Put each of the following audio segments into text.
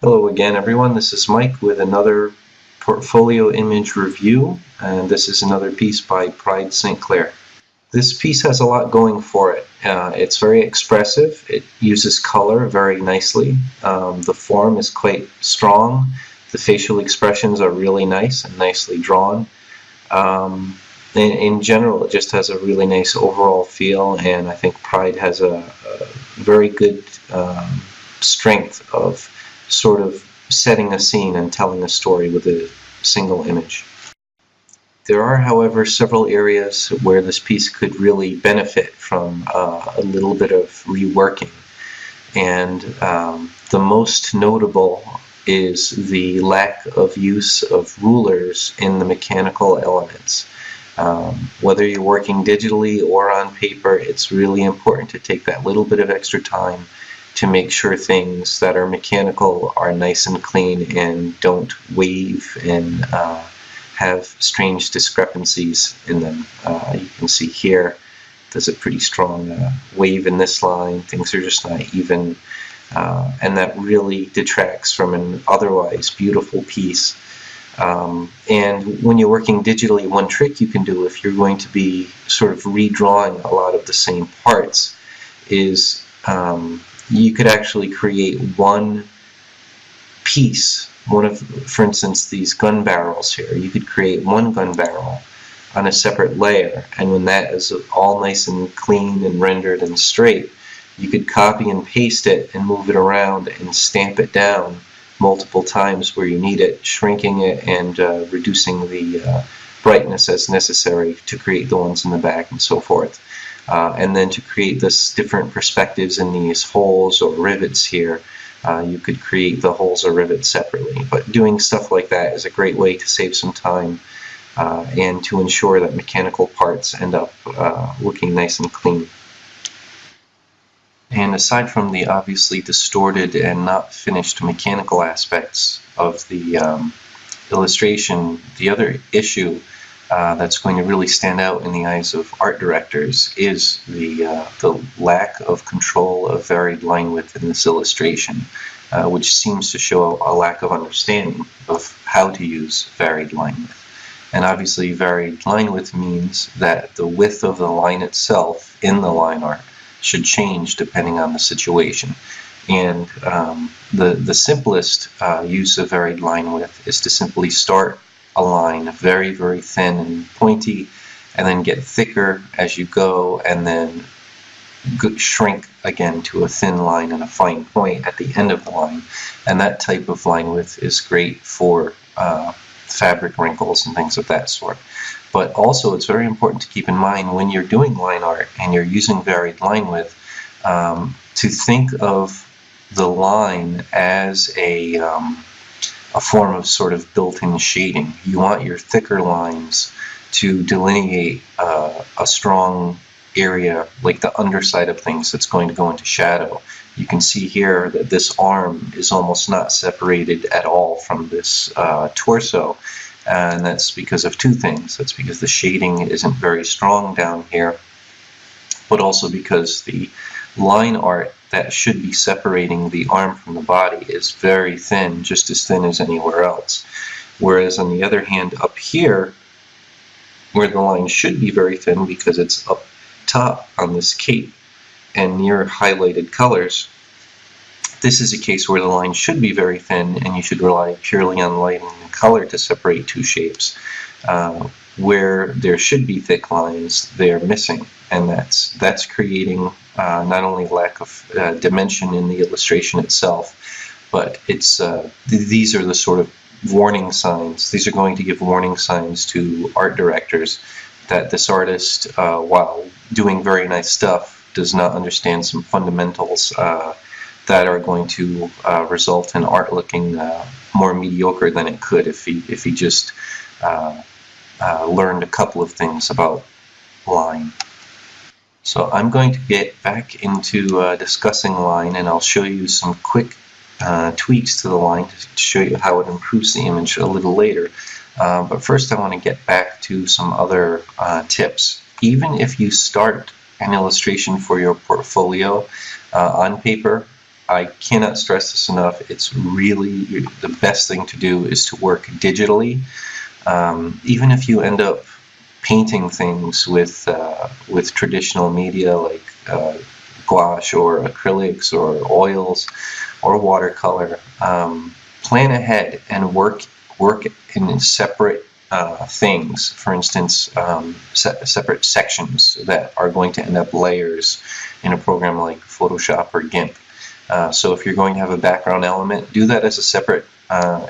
Hello again, everyone. This is Mike with another portfolio image review, and this is another piece by Pride St. Clair. This piece has a lot going for it. It's very expressive. It uses color very nicely. The form is quite strong. The facial expressions are really nice and nicely drawn. In general, it just has a really nice overall feel, and I think Pride has a very good strength of sort of setting a scene and telling a story with a single image. There are, however, several areas where this piece could really benefit from a little bit of reworking. And the most notable is the lack of use of rulers in the mechanical elements. Whether you're working digitally or on paper, it's really important to take that little bit of extra time to make sure things that are mechanical are nice and clean and don't wave and have strange discrepancies in them. You can see here there's a pretty strong wave in this line. Things are just not even, and that really detracts from an otherwise beautiful piece. And when you're working digitally, one trick you can do if you're going to be sort of redrawing a lot of the same parts is you could actually create one piece, for instance, these gun barrels here. You could create one gun barrel on a separate layer, and when that is all nice and clean and rendered and straight, you could copy and paste it and move it around and stamp it down multiple times where you need it, shrinking it and reducing the brightness as necessary to create the ones in the back and so forth. And then to create this different perspectives in these holes or rivets here, you could create the holes or rivets separately. But doing stuff like that is a great way to save some time and to ensure that mechanical parts end up looking nice and clean. And aside from the obviously distorted and not finished mechanical aspects of the illustration, the other issue that's going to really stand out in the eyes of art directors is the lack of control of varied line width in this illustration, which seems to show a lack of understanding of how to use varied line width. And obviously varied line width means that the width of the line itself in the line art should change depending on the situation. And the simplest use of varied line width is to simply start a line very, very thin and pointy, and then get thicker as you go, and then shrink again to a thin line and a fine point at the end of the line. And that type of line width is great for fabric wrinkles and things of that sort. But also it's very important to keep in mind when you're doing line art and you're using varied line width to think of the line as a form of sort of built-in shading. You want your thicker lines to delineate a strong area, like the underside of things that's going to go into shadow. You can see here that this arm is almost not separated at all from this torso, and that's because of two things. That's because the shading isn't very strong down here, but also because the line art that should be separating the arm from the body is very thin, just as thin as anywhere else. Whereas on the other hand, up here, where the line should be very thin because it's up top on this cape and near highlighted colors, this is a case where the line should be very thin and you should rely purely on lighting and color to separate two shapes. Where there should be thick lines, they're missing, and that's creating not only lack of dimension in the illustration itself, but it's these are the sort of warning signs. These are going to give warning signs to art directors that this artist, while doing very nice stuff, does not understand some fundamentals that are going to result in art looking more mediocre than it could if he just learned a couple of things about line. So I'm going to get back into discussing line, and I'll show you some quick tweaks to the line to show you how it improves the image a little later. But first I want to get back to some other tips. Even if you start an illustration for your portfolio on paper, I cannot stress this enough. It's really the best thing to do is to work digitally. Even if you end up painting things with traditional media like gouache or acrylics or oils or watercolor, plan ahead and work in separate things. For instance, separate sections that are going to end up layers in a program like Photoshop or GIMP. So if you're going to have a background element, do that as a separate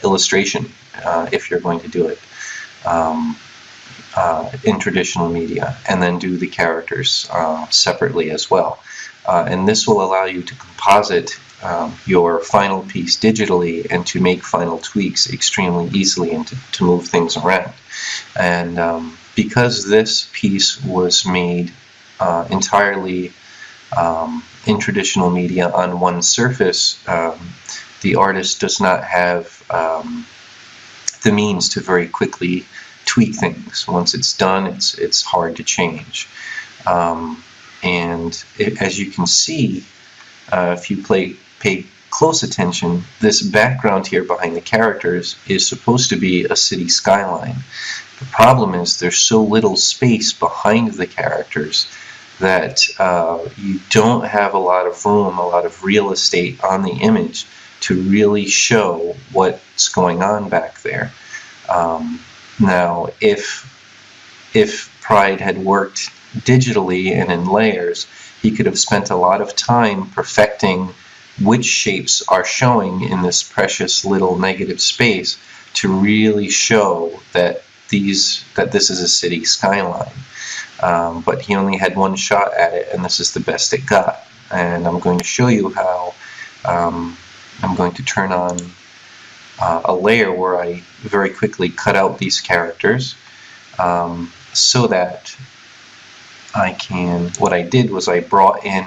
illustration if you're going to do it in traditional media, and then do the characters separately as well. And this will allow you to composite your final piece digitally and to make final tweaks extremely easily and to move things around. And because this piece was made entirely in traditional media on one surface, the artist does not have the means to very quickly tweak things. Once it's done, it's hard to change. As you can see, if you pay close attention, this background here behind the characters is supposed to be a city skyline. The problem is there's so little space behind the characters that you don't have a lot of room, a lot of real estate on the image to really show what's going on back there. Now, if Pride had worked digitally and in layers, he could have spent a lot of time perfecting which shapes are showing in this precious little negative space to really show that this is a city skyline. But he only had one shot at it, and this is the best it got. And I'm going to show you how I'm going to turn on a layer where I very quickly cut out these characters so that I can, what I did was I brought in,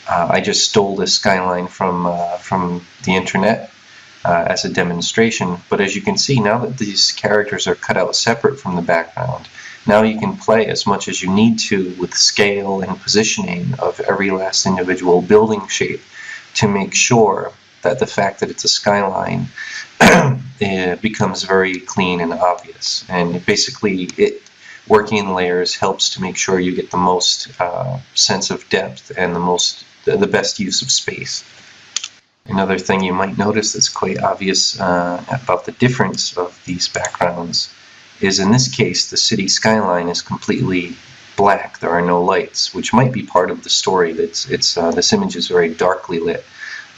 I just stole this skyline from the internet as a demonstration. But as you can see, now that these characters are cut out separate from the background, now you can play as much as you need to with scale and positioning of every last individual building shape to make sure that the fact that it's a skyline it becomes very clean and obvious. And basically, working in layers helps to make sure you get the most sense of depth and the best use of space. Another thing you might notice that's quite obvious about the difference of these backgrounds is, in this case, the city skyline is completely black. There are no lights, which might be part of the story. This image is very darkly lit.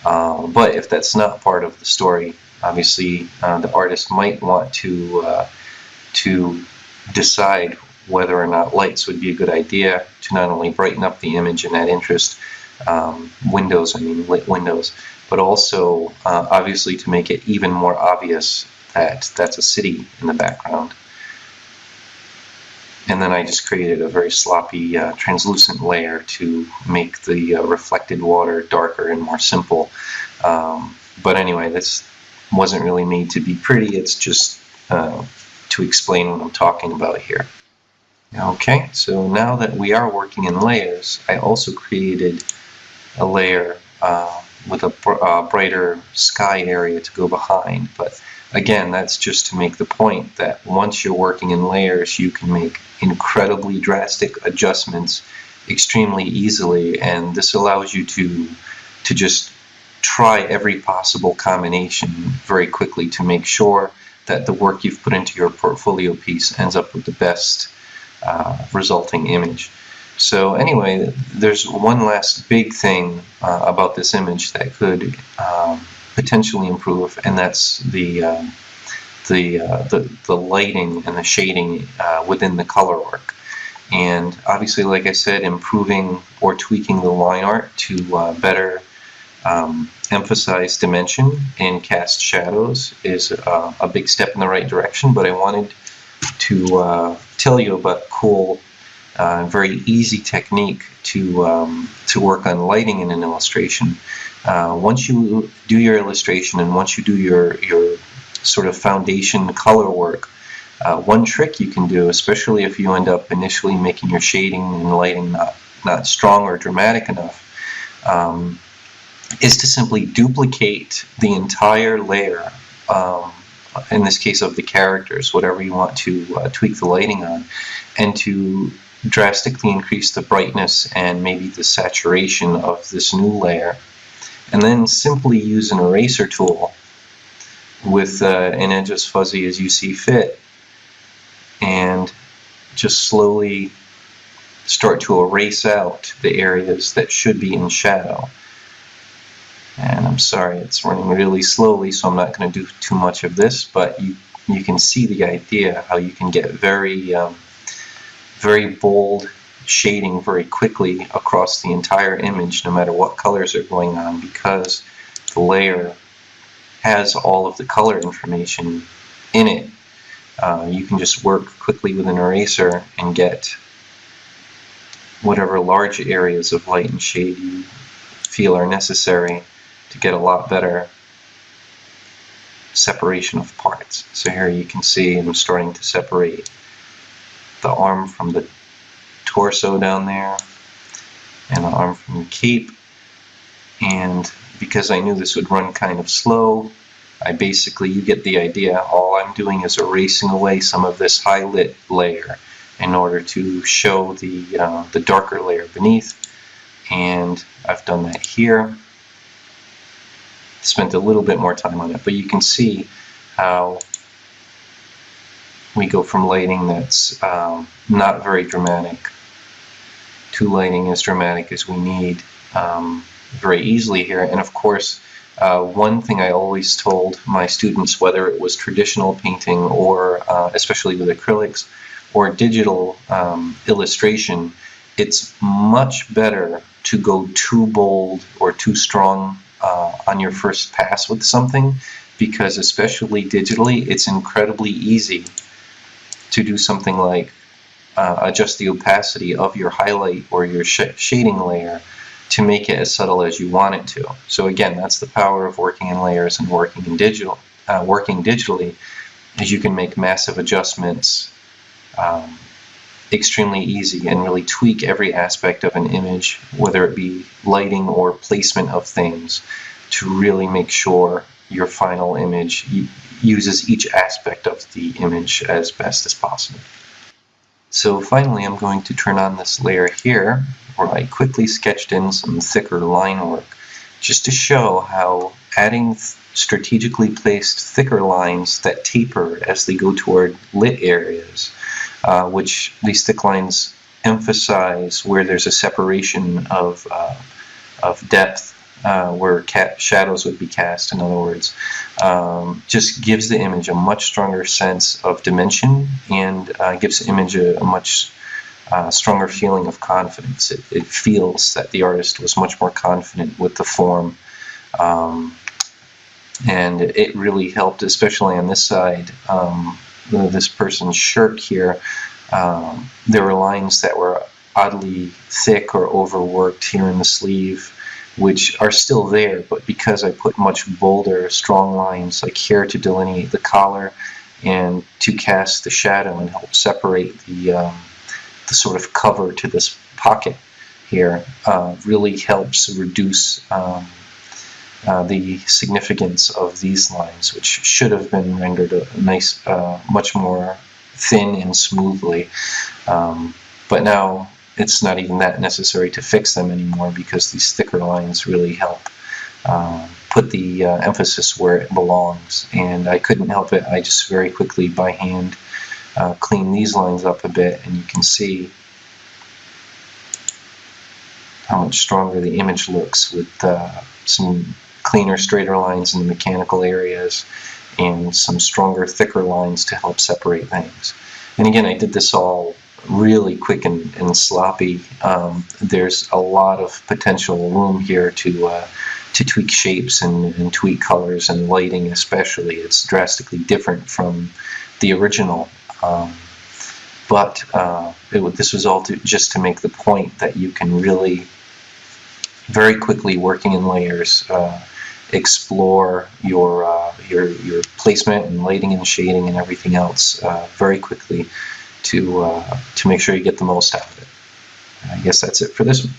But if that's not part of the story, obviously the artist might want to decide whether or not lights would be a good idea to not only brighten up the image and add interest, lit windows, but also obviously to make it even more obvious that that's a city in the background. And then I just created a very sloppy translucent layer to make the reflected water darker and more simple. But anyway, this wasn't really made to be pretty, it's just to explain what I'm talking about here. Okay, so now that we are working in layers, I also created a layer with a brighter sky area to go behind. But again, that's just to make the point that once you're working in layers, you can make incredibly drastic adjustments extremely easily, and this allows you to just try every possible combination very quickly to make sure that the work you've put into your portfolio piece ends up with the best resulting image. So anyway, there's one last big thing about this image that could potentially improve, and that's the lighting and the shading within the color work. And obviously, like I said, improving or tweaking the line art to better emphasize dimension and cast shadows is a big step in the right direction. But I wanted to tell you about a cool, very easy technique to work on lighting in an illustration. Once you do your illustration and once you do your sort of foundation color work, one trick you can do, especially if you end up initially making your shading and lighting not strong or dramatic enough, is to simply duplicate the entire layer, in this case of the characters, whatever you want to tweak the lighting on, and to drastically increase the brightness and maybe the saturation of this new layer, and then simply use an eraser tool with an edge as fuzzy as you see fit, and just slowly start to erase out the areas that should be in shadow. And I'm sorry, it's running really slowly, so I'm not going to do too much of this, but you can see the idea, how you can get very bold shading very quickly across the entire image, no matter what colors are going on, because the layer has all of the color information in it. You can just work quickly with an eraser and get whatever large areas of light and shade you feel are necessary to get a lot better separation of parts. So here you can see I'm starting to separate the arm from the torso down there, and the arm from the cape. And because I knew this would run kind of slow, you get the idea, all I'm doing is erasing away some of this highlight layer in order to show the darker layer beneath. And I've done that here. Spent a little bit more time on it, but you can see how we go from lighting that's not very dramatic to lighting as dramatic as we need very easily here. And of course, one thing I always told my students, whether it was traditional painting or especially with acrylics or digital illustration, it's much better to go too bold or too strong on your first pass with something, because especially digitally, it's incredibly easy to do something like adjust the opacity of your highlight or your shading layer to make it as subtle as you want it to. So again, that's the power of working in layers and working digitally, is you can make massive adjustments extremely easy and really tweak every aspect of an image, whether it be lighting or placement of things, to really make sure your final image uses each aspect of the image as best as possible. So finally, I'm going to turn on this layer here, where I quickly sketched in some thicker line work, just to show how adding strategically placed thicker lines that taper as they go toward lit areas, which these thick lines emphasize where there's a separation of depth, where shadows would be cast, in other words, just gives the image a much stronger sense of dimension, and gives the image a much stronger feeling of confidence. It feels that the artist was much more confident with the form, and it really helped, especially on this side. This person's shirt here, there were lines that were oddly thick or overworked here in the sleeve, which are still there, but because I put much bolder, strong lines like here to delineate the collar and to cast the shadow and help separate the sort of cover to this pocket here, really helps reduce the significance of these lines, which should have been rendered a nice, much more thin and smoothly. But now it's not even that necessary to fix them anymore, because these thicker lines really help put the emphasis where it belongs. And I couldn't help it. I just very quickly by hand clean these lines up a bit, and you can see how much stronger the image looks with some cleaner, straighter lines in the mechanical areas and some stronger, thicker lines to help separate things. And again, I did this all really quick and sloppy. There's a lot of potential room here to tweak shapes and tweak colors and lighting especially. It's drastically different from the original. But this was all just to make the point that you can really very quickly, working in layers, explore your placement and lighting and shading and everything else very quickly to make sure you get the most out of it. I guess that's it for this one.